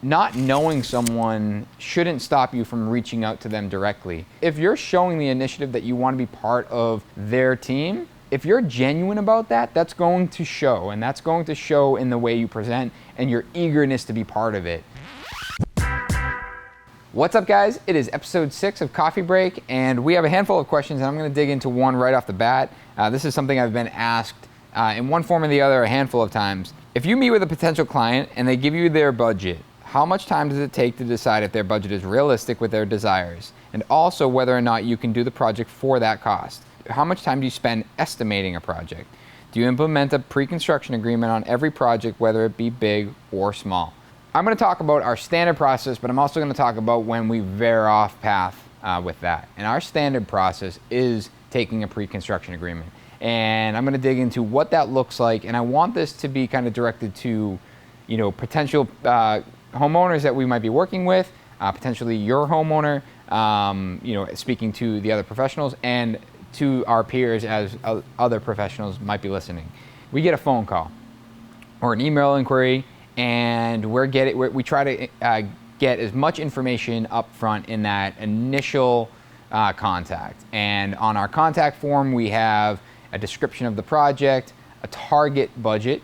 not knowing someone shouldn't stop you from reaching out to them directly. If you're showing the initiative that you want to be part of their team, if you're genuine about that, that's going to show, and that's going to show in the way you present and your eagerness to be part of it. What's up, guys? It is episode 6 of Coffee Break, and we have a handful of questions, and I'm going to dig into one right off the bat. This is something I've been asked in one form or the other a handful of times. If you meet with a potential client and they give you their budget, how much time does it take to decide if their budget is realistic with their desires? And also whether or not you can do the project for that cost. How much time do you spend estimating a project? Do you implement a pre-construction agreement on every project, whether it be big or small? I'm going to talk about our standard process, but I'm also going to talk about when we veer off path with that. And our standard process is taking a pre-construction agreement. And I'm going to dig into what that looks like. And I want this to be kind of directed to, potential homeowners that we might be working with, potentially your homeowner, speaking to the other professionals, and to our peers as other professionals might be listening. We get a phone call or an email inquiry, and we try to get as much information up front in that initial contact. And on our contact form, we have a description of the project, a target budget,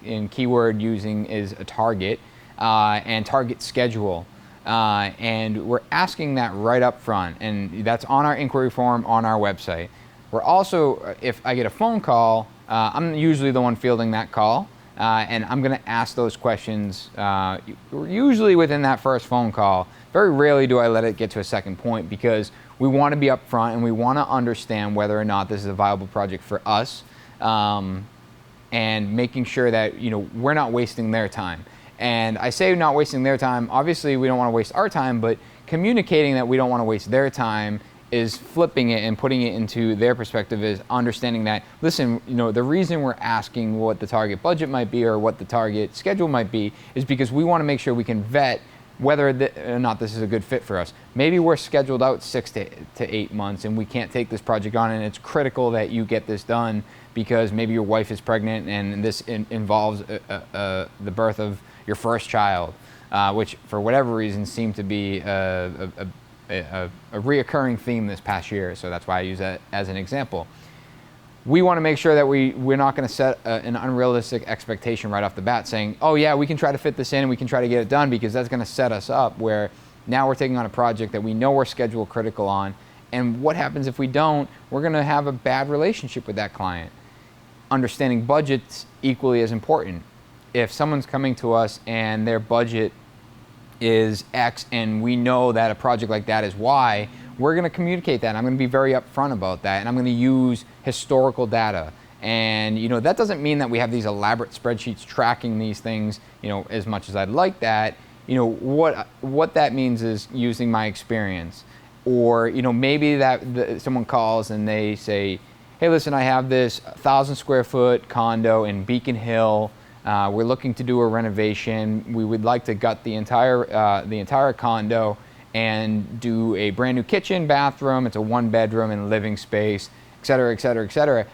and keyword using is a target, and target schedule. And we're asking that right up front, and that's on our inquiry form on our website. We're also, if I get a phone call, I'm usually the one fielding that call, and I'm going to ask those questions usually within that first phone call. Very rarely do I let it get to a second point, because we want to be upfront and we want to understand whether or not this is a viable project for us, and making sure that we're not wasting their time. And I say not wasting their time, obviously we don't want to waste our time, but communicating that we don't want to waste their time is flipping it and putting it into their perspective, is understanding that, listen, the reason we're asking what the target budget might be or what the target schedule might be is because we want to make sure we can vet whether or not this is a good fit for us. Maybe we're scheduled out 6 to 8 months and we can't take this project on, and it's critical that you get this done because maybe your wife is pregnant and this involves the birth of your first child, which for whatever reason seemed to be a reoccurring theme this past year. So that's why I use that as an example. We want to make sure that we're not going to set an unrealistic expectation right off the bat, saying, oh yeah, we can try to fit this in and we can try to get it done, because that's going to set us up where now we're taking on a project that we know we're schedule critical on. And what happens if we don't? We're going to have a bad relationship with that client. Understanding budget's equally as important. If someone's coming to us and their budget is X and we know that a project like that is Y, we're going to communicate that. I'm going to be very upfront about that, and I'm going to use historical data. And that doesn't mean that we have these elaborate spreadsheets tracking these things as much as I'd like that. What that means is using my experience. Or maybe that someone calls and they say, hey, listen, I have this 1,000 square foot condo in Beacon Hill. We're looking to do a renovation. We would like to gut the entire condo and do a brand new kitchen, bathroom. It's a 1-bedroom and living space, et cetera, et cetera, et cetera.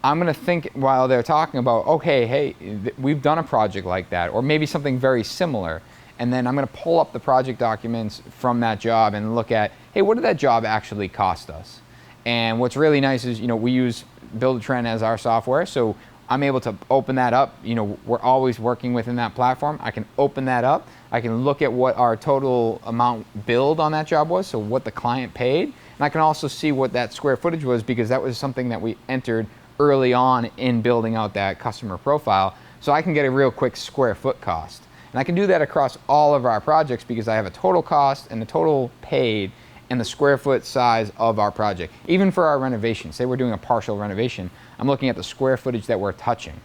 I'm going to think while they're talking about, okay, hey, we've done a project like that, or maybe something very similar. And then I'm going to pull up the project documents from that job and look at, hey, what did that job actually cost us? And what's really nice is, we use Build-A-Trend as our software, so I'm able to open that up. We're always working within that platform. I can open that up. I can look at what our total amount billed on that job was, so what the client paid. And I can also see what that square footage was, because that was something that we entered early on in building out that customer profile. So I can get a real quick square foot cost. And I can do that across all of our projects, because I have a total cost and the total paid and the square foot size of our project. Even for our renovation, say we're doing a partial renovation, I'm looking at the square footage that we're touching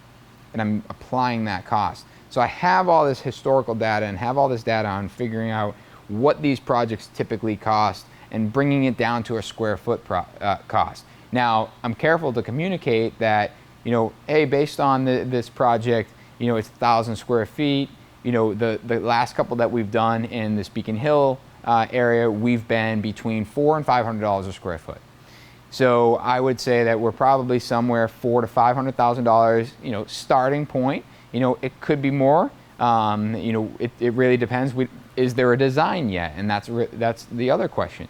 and I'm applying that cost. So I have all this historical data and have all this data on figuring out what these projects typically cost and bringing it down to a square foot cost. Now, I'm careful to communicate that, hey, based on this project, it's 1,000 square feet. The last couple that we've done in this Beacon Hill area, we've been between $400 and $500 a square foot. So I would say that we're probably somewhere $400,000 to $500,000, starting point. It could be more, It really depends. Is there a design yet? And that's the other question.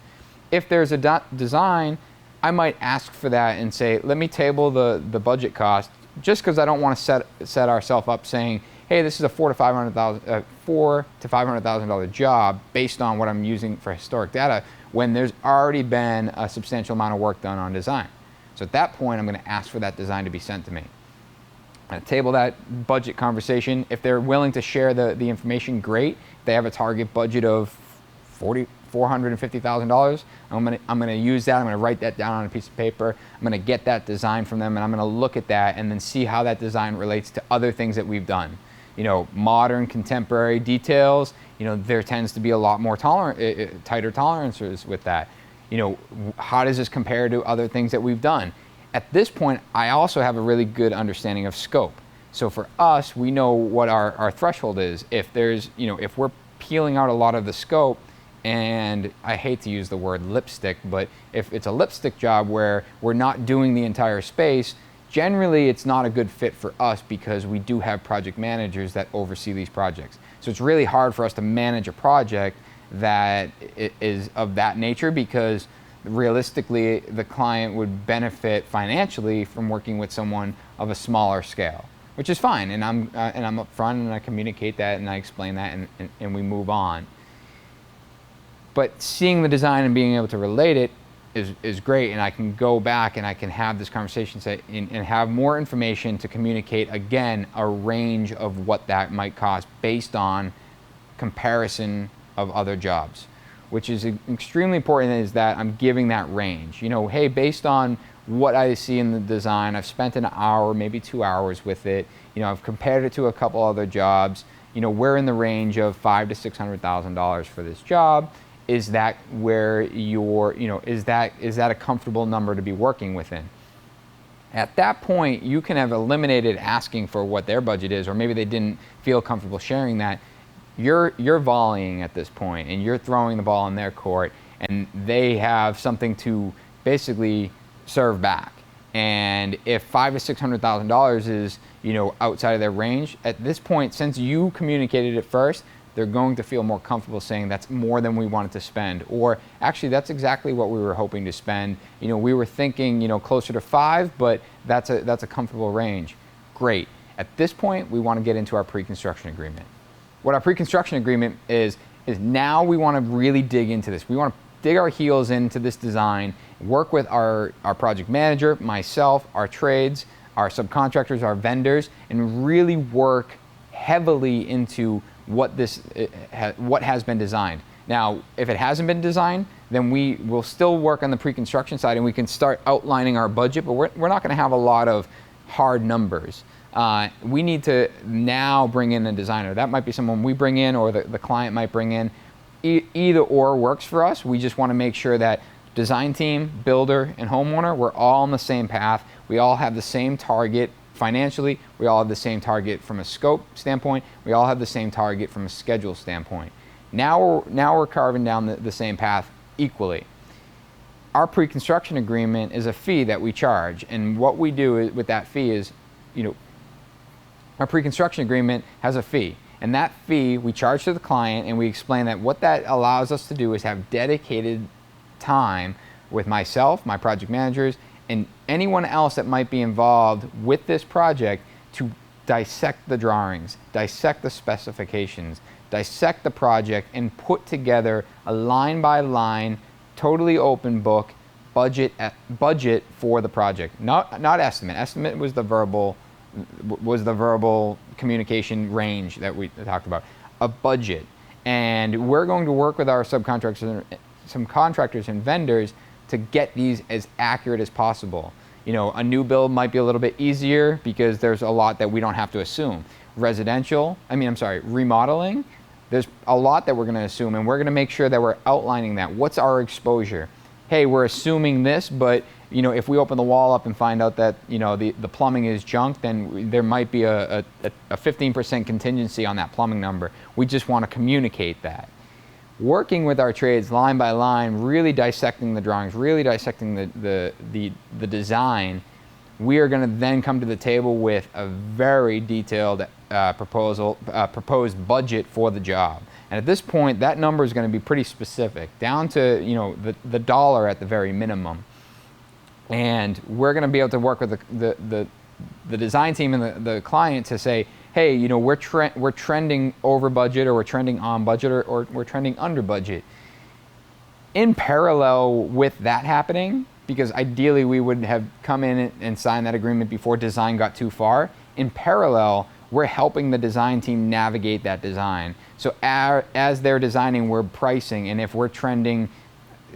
If there's a design, I might ask for that and say, let me table the budget cost, just because I don't want to set ourselves up saying, hey, this is a $400,000 to $500,000 job based on what I'm using for historic data, when there's already been a substantial amount of work done on design. So at that point, I'm going to ask for that design to be sent to me. I table that budget conversation. If they're willing to share the information, great. If they have a target budget of $450,000, I'm gonna use that. I'm gonna write that down on a piece of paper. I'm gonna get that design from them, and I'm gonna look at that and then see how that design relates to other things that we've done. Modern, contemporary details. There tends to be a lot more tighter tolerances with that. How does this compare to other things that we've done? At this point, I also have a really good understanding of scope. So for us, we know what our threshold is. If we're peeling out a lot of the scope, and I hate to use the word lipstick, but if it's a lipstick job where we're not doing the entire space, generally it's not a good fit for us, because we do have project managers that oversee these projects. So it's really hard for us to manage a project that is of that nature, because realistically the client would benefit financially from working with someone of a smaller scale, which is fine. And I'm upfront, and I communicate that, and I explain that, and we move on. But seeing the design and being able to relate it is great, and I can go back and I can have this conversation and have more information to communicate, again, a range of what that might cost based on comparison of other jobs, which is extremely important, is that I'm giving that range. Hey, based on what I see in the design, I've spent an hour, maybe 2 hours with it. I've compared it to a couple other jobs. We're in the range of $500,000 to $600,000 for this job. Is that where is that a comfortable number to be working within? At that point, you can have eliminated asking for what their budget is, or maybe they didn't feel comfortable sharing that. You're volleying at this point, and you're throwing the ball in their court, and they have something to basically serve back. And if $500,000 to $600,000 is outside of their range, at this point, since you communicated it first, they're going to feel more comfortable saying that's more than we wanted to spend, or actually that's exactly what we were hoping to spend. We were thinking closer to 5, but that's a comfortable range. Great. At this point, we want to get into our pre-construction agreement. What our pre-construction agreement is now we want to really dig into this. We want to dig our heels into this design, work with our project manager, myself, our trades, our subcontractors, our vendors, and really work heavily into what has been designed. Now, if it hasn't been designed, then we will still work on the pre-construction side, and we can start outlining our budget, but we're not going to have a lot of hard numbers. We need to now bring in a designer. That might be someone we bring in, or the client might bring in. Either or works for us. We just want to make sure that design team, builder, and homeowner, we're all on the same path. We all have the same target financially. We all have the same target from a scope standpoint. We all have the same target from a schedule standpoint. Now we're carving down the same path equally. Our pre-construction agreement is a fee that we charge, and what we do with that fee is, our pre-construction agreement has a fee, and that fee we charge to the client, and we explain that what that allows us to do is have dedicated time with myself, my project managers, and anyone else that might be involved with this project to dissect the drawings, dissect the specifications, dissect the project, and put together a line-by-line, totally open book budget for the project. Not estimate. Estimate was the verbal communication range that we talked about. A budget. And we're going to work with our subcontractors and vendors to get these as accurate as possible. A new build might be a little bit easier because there's a lot that we don't have to assume. Remodeling, there's a lot that we're going to assume, and we're going to make sure that we're outlining that. What's our exposure? Hey, we're assuming this, but if we open the wall up and find out that the plumbing is junk, then there might be a 15% contingency on that plumbing number. We just want to communicate that. Working with our trades line by line, really dissecting the drawings, really dissecting the design, we are going to then come to the table with a very detailed proposed budget for the job. And at this point, that number is going to be pretty specific, down to the dollar at the very minimum. And we're going to be able to work with the design team and the client to say, hey, we're trending over budget, or we're trending on budget, or we're trending under budget. In parallel with that happening, because ideally we would have come in and signed that agreement before design got too far, in parallel, we're helping the design team navigate that design. So as they're designing, we're pricing, and if we're trending,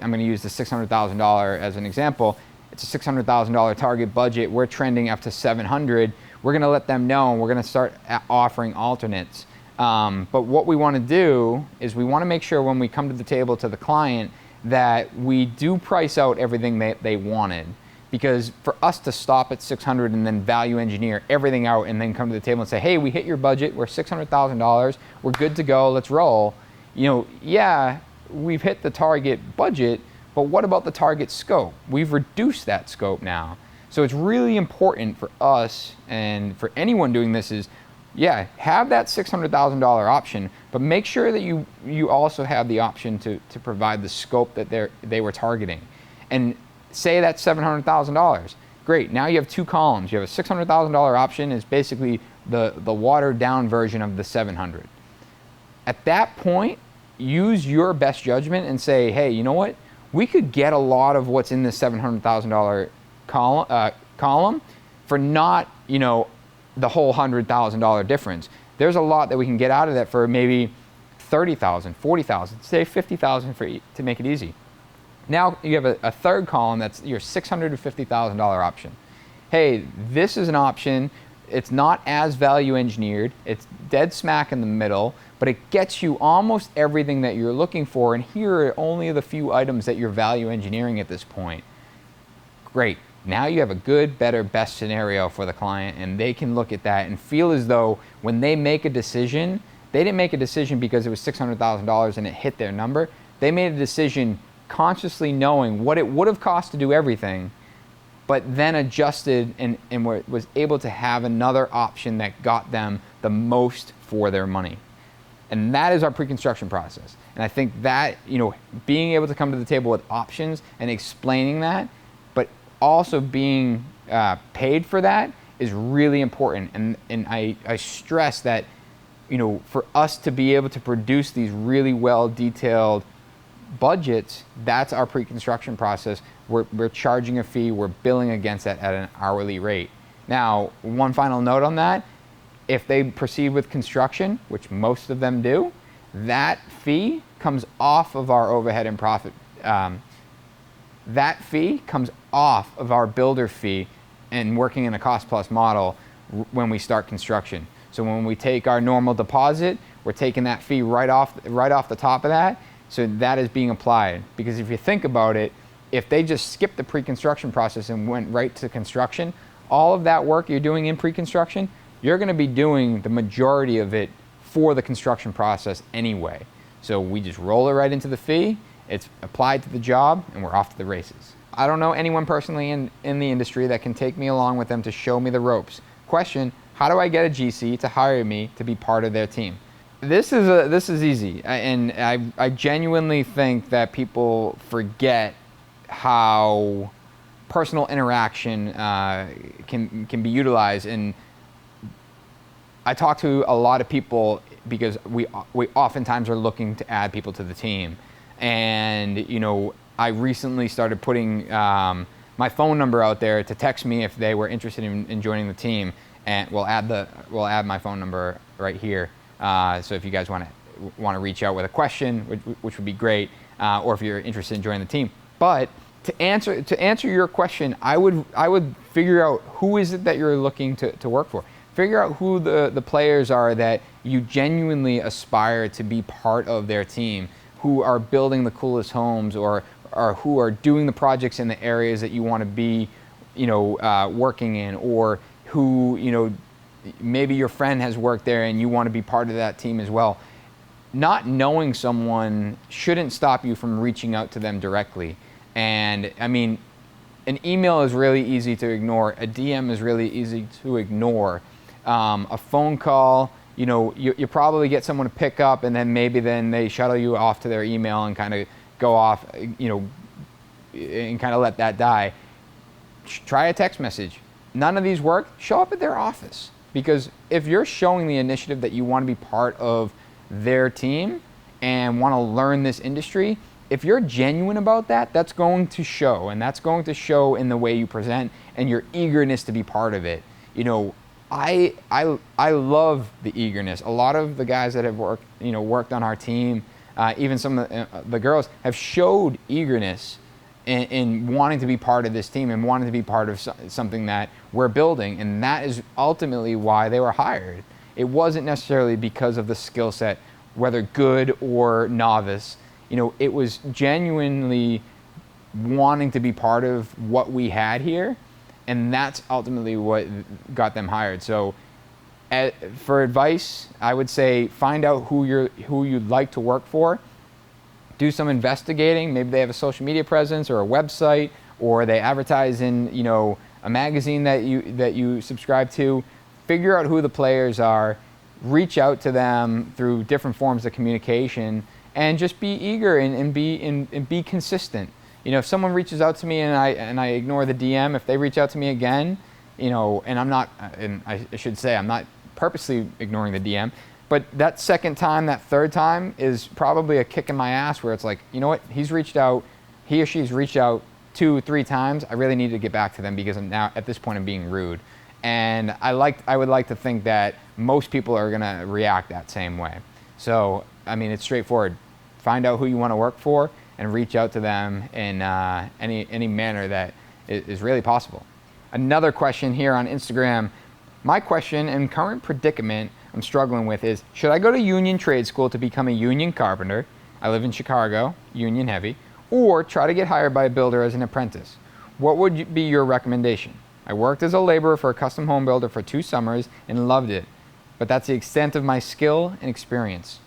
I'm going to use the $600,000 as an example, it's a $600,000 target budget, we're trending up to $700,000, we're going to let them know, and we're going to start offering alternates. But what we want to do is we want to make sure when we come to the table to the client that we do price out everything they wanted. Because for us to stop at $600 and then value engineer everything out and then come to the table and say, hey, we hit your budget, we're $600,000, we're good to go, let's roll. Yeah, we've hit the target budget, but what about the target scope? We've reduced that scope now. So it's really important for us and for anyone doing this is, yeah, have that $600,000 option, but make sure that you also have the option to provide the scope that they were targeting. And say that's $700,000. Great, now you have two columns. You have a $600,000 option, is basically the watered down version of the $700,000. At that point, use your best judgment and say, hey, you know what? We could get a lot of what's in this $700,000 column for not, the whole $100,000 difference. There's a lot that we can get out of that for maybe $30,000, $40,000, say $50,000 to make it easy. Now you have a third column that's your $650,000 option. Hey, this is an option. It's not as value engineered. It's dead smack in the middle, but it gets you almost everything that you're looking for. And here are only the few items that you're value engineering at this point. Great. Now you have a good, better, best scenario for the client, and they can look at that and feel as though when they make a decision, they didn't make a decision because it was $600,000 and it hit their number. They made a decision consciously knowing what it would have cost to do everything, but then adjusted and was able to have another option that got them the most for their money. And that is our pre-construction process. And I think that, being able to come to the table with options and explaining that, but also being paid for that is really important. And I stress that, for us to be able to produce these really well detailed budgets, that's our pre-construction process. We're charging a fee, we're billing against that at an hourly rate. Now, one final note on that, if they proceed with construction, which most of them do, that fee comes off of our overhead and profit. That fee comes off of our builder fee and working in a cost plus model when we start construction. So when we take our normal deposit, we're taking that fee right off the top of that. So that is being applied. Because if you think about it, if they just skipped the pre-construction process and went right to construction, all of that work you're doing in pre-construction, you're going to be doing the majority of it for the construction process anyway. So we just roll it right into the fee, it's applied to the job, and we're off to the races. I don't know anyone personally in the industry that can take me along with them to show me the ropes. Question, how do I get a GC to hire me to be part of their team? This is easy, and I genuinely think that people forget how personal interaction can be utilized. And I talk to a lot of people because we oftentimes are looking to add people to the team. And I recently started putting my phone number out there to text me if they were interested in joining the team, and we'll add my phone number right here. So if you guys want to reach out with a question, which would be great, or if you're interested in joining the team. But to answer your question, I would figure out who is it that you're looking to work for. Figure out who the players are that you genuinely aspire to be part of their team, who are building the coolest homes, or who are doing the projects in the areas that you want to be, working in, or who, maybe your friend has worked there and you want to be part of that team as well. Not knowing someone shouldn't stop you from reaching out to them directly. And I mean, an email is really easy to ignore. A DM is really easy to ignore. a phone call. You probably get someone to pick up, and then they shuttle you off to their email and kind of go off, and kind of let that die. Try a text message. None of these work. Show up at their office, because if you're showing the initiative that you want to be part of their team and want to learn this industry, if you're genuine about that, that's going to show, and that's going to show in the way you present and your eagerness to be part of it. I love the eagerness. A lot of the guys that have worked on our team, even some of the girls, have showed eagerness in wanting to be part of this team and wanting to be part of something that we're building, and that is ultimately why they were hired. It wasn't necessarily because of the skill set, whether good or novice. It was genuinely wanting to be part of what we had here, and that's ultimately what got them hired. So for advice, I would say find out who you'd like to work for. Do some investigating. Maybe they have a social media presence or a website, or they advertise in a magazine that you subscribe to. Figure out who the players are. Reach out to them through different forms of communication, and just be eager and be consistent. If someone reaches out to me and I ignore the DM, if they reach out to me again, and I should say I'm not purposely ignoring the DM, but that second time, that third time is probably a kick in my ass, where it's like, you know what, he or she's reached out 2-3 times. I really need to get back to them, because I'm now at this point I'm being rude. And I would like to think that most people are gonna react that same way. So it's straightforward. Find out who you want to work for and reach out to them in any manner that is really possible. Another question here on Instagram. My question and current predicament I'm struggling with is, should I go to union trade school to become a union carpenter? I live in Chicago, union heavy, or try to get hired by a builder as an apprentice? What would be your recommendation? I worked as a laborer for a custom home builder for 2 summers and loved it, but that's the extent of my skill and experience.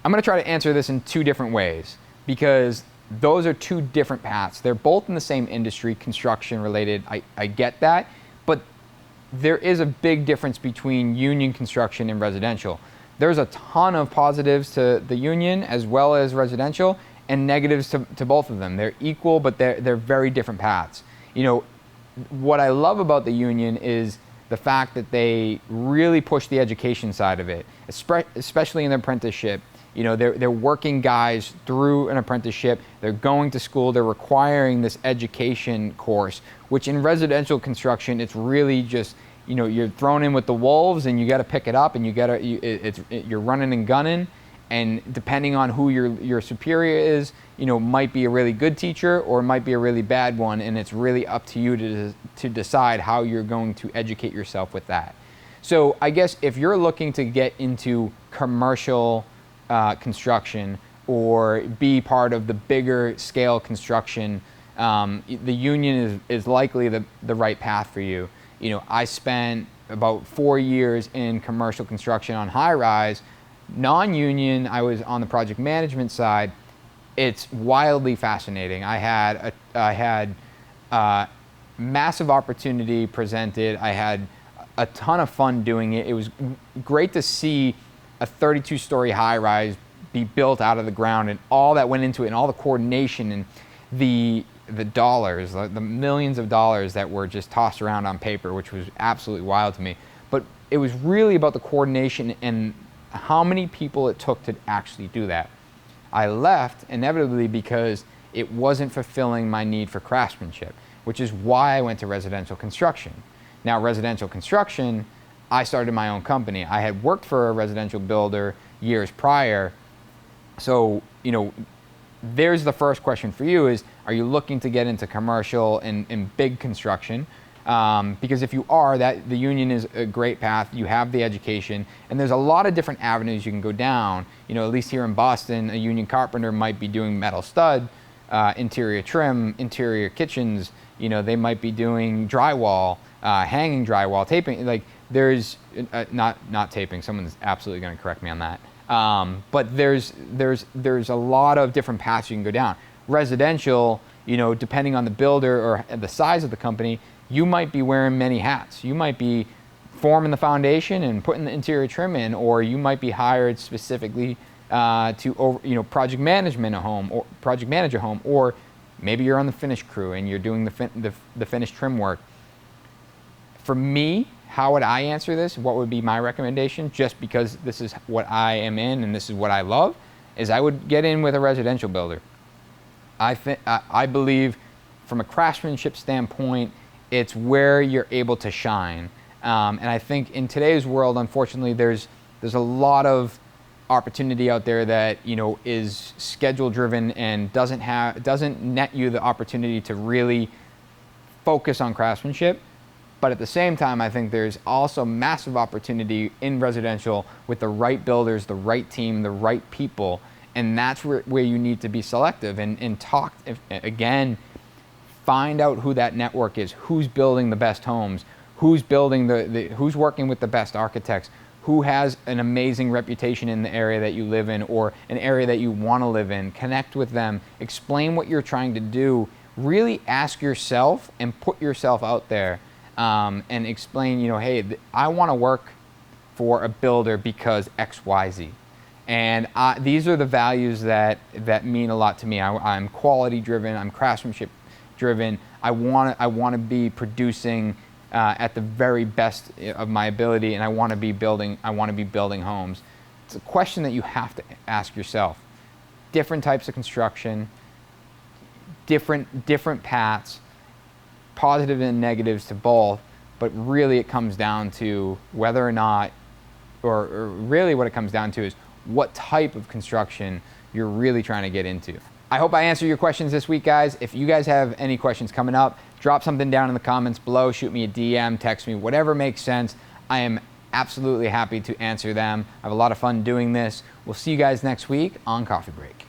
I'm going to try to answer this in 2 different ways, because those are 2 different paths. They're both in the same industry, construction related. I get that, but there is a big difference between union construction and residential. There's a ton of positives to the union as well as residential, and negatives to both of them. They're equal, but they're very different paths. What I love about the union is the fact that they really push the education side of it, especially in the apprenticeship. They're working guys through an apprenticeship. They're going to school. They're requiring this education course, which in residential construction, it's really just, you're thrown in with the wolves, and you got to pick it up, and you're running and gunning. And depending on who your superior is, might be a really good teacher or might be a really bad one, and it's really up to you to decide how you're going to educate yourself with that. So I guess if you're looking to get into commercial construction or be part of the bigger scale construction, the union is likely the right path for you. I spent about 4 years in commercial construction on high rise. Non-union, I was on the project management side. It's wildly fascinating. I had massive opportunity presented. I had a ton of fun doing it. It was great to see a 32-story high-rise be built out of the ground, and all that went into it, and all the coordination and the dollars, the millions of dollars that were just tossed around on paper, which was absolutely wild to me. But it was really about the coordination and how many people it took to actually do that. I left inevitably because it wasn't fulfilling my need for craftsmanship, which is why I went to residential construction. Now, residential construction, I started my own company. I had worked for a residential builder years prior. So, there's the first question for you is, are you looking to get into commercial and big construction? Because if you are, the union is a great path. You have the education, and there's a lot of different avenues you can go down. At least here in Boston, a union carpenter might be doing metal stud, interior trim, interior kitchens. They might be doing drywall, hanging drywall, taping. Like there's not taping. Someone's absolutely going to correct me on that. But there's a lot of different paths you can go down. Residential, depending on the builder or the size of the company, you might be wearing many hats. You might be forming the foundation and putting the interior trim in, or you might be hired specifically to project management a home or project manage a home, or maybe you're on the finish crew and you're doing the finished trim work. For me, how would I answer this? What would be my recommendation? Just because this is what I am in and this is what I love, is I would get in with a residential builder. I believe from a craftsmanship standpoint, it's where you're able to shine. And I think in today's world, unfortunately, there's a lot of opportunity out there that is schedule driven and doesn't net you the opportunity to really focus on craftsmanship. But at the same time, I think there's also massive opportunity in residential with the right builders, the right team, the right people. And that's where you need to be selective and talk, again, find out who that network is, who's building the best homes, who's building who's working with the best architects, who has an amazing reputation in the area that you live in or an area that you want to live in. Connect with them, explain what you're trying to do, really ask yourself and put yourself out there. And explain, hey, I want to work for a builder because X, Y, Z. And these are the values that mean a lot to me. I'm quality driven, I'm craftsmanship driven. I want to be producing at the very best of my ability, and I want to be building homes. It's a question that you have to ask yourself. Different types of construction, different paths, positive and negatives to both, but really it comes down to whether or not, or really what it comes down to is what type of construction you're really trying to get into. I hope I answered your questions this week, guys. If you guys have any questions coming up, drop something down in the comments below, shoot me a DM, text me, whatever makes sense. I am absolutely happy to answer them. I have a lot of fun doing this. We'll see you guys next week on Coffee Break.